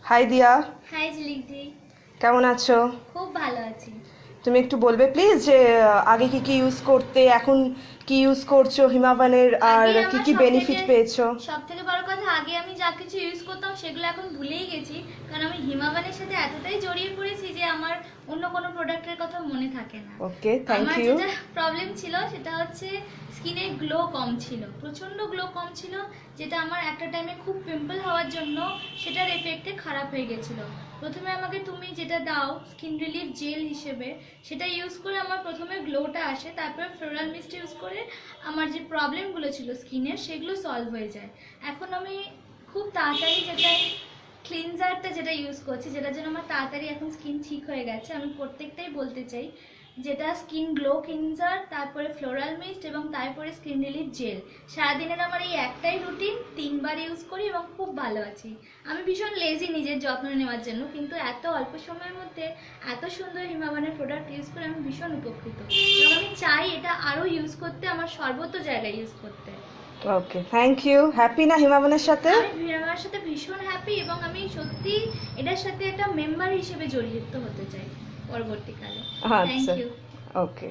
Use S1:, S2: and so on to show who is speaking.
S1: High দিয়া,
S2: high ঝিলিকদি,
S1: কেমন আছো?
S2: খুব ভালো আছি।
S1: তুমি একটু বলবে প্লিজ যে আগে কি কি ইউজ করতে, এখন কি ইউজ করছো হিমাবানের, আর
S2: আগে
S1: কি
S2: আমার
S1: কি বেনিফিট পেয়েছো?
S2: সব থেকে বড় কথা, আগে আমি যা কিছু ইউজ করতাম সেগুলো এখন ভুলেই গেছি, কারণ আমি হিমাবানের সাথে এতটাই জড়িয়ে পড়েছি যে আমার অন্য কোনো প্রোডাক্টের কথা মনে থাকে না।
S1: ওকে, থ্যাংক
S2: আমার
S1: ইউ।
S2: যেটা প্রবলেম ছিল সেটা হচ্ছে স্কিনের গ্লো কম ছিল, প্রচন্ড গ্লো কম ছিল, যেটা আমার একটা টাইমে খুব পিম্পল হওয়ার জন্য সেটার এফেক্টে খারাপ হয়ে গেছিল। প্রথমে আমাকে তুমি যেটা দাও স্কিন রিলিফ জেল হিসেবে, সেটা ইউজ করে আমার প্রথমে গ্লোটা আসে, তারপরে ফ্লোরাল মিস্ট ইউজ করে আমার যে প্রবলেমগুলো ছিল স্কিনের সেগুলো সলভ হয়ে যায়। এখন আমি খুব তাড়াতাড়ি যেটা ক্লিনজারটা যেটা ইউজ করছি, যেটার জন্য আমার তাড়াতাড়ি এখন স্কিন ঠিক হয়ে গেছে, আমি প্রত্যেকটাই বলতে চাই, যেটা স্কিন গ্লো ক্লিনজার, তারপরে ফ্লোরাল মিস্ট এবং তারপরে স্কিন রিলিফ জেল। সারাদিনের আমার এই একটাই রুটিন, 3বার ইউজ করি এবং খুব ভালো আছি। আমি ভীষণ লেজি নিজের যত্ন নেওয়ার জন্য, কিন্তু এত অল্প সময়ের মধ্যে এত সুন্দর হিমাবানের প্রোডাক্ট ইউজ করে আমি ভীষণ উপকৃত, এবং আমি চাই এটা আরও ইউজ করতে, আমার সর্বত্র জায়গায় ইউজ করতে।
S1: ওকে, থ্যাংক ইউ। হ্যাপি না হিমাবানের সাথে?
S2: আমি হিমাবানের সাথে ভীষণ হ্যাপি, এবং আমি সত্যি এটার সাথে একটা মেম্বার হিসেবে জড়িত হতে চাই পরবর্তীকালে। থ্যাংক
S1: আচ্ছা,
S2: ইউ।
S1: ওকে।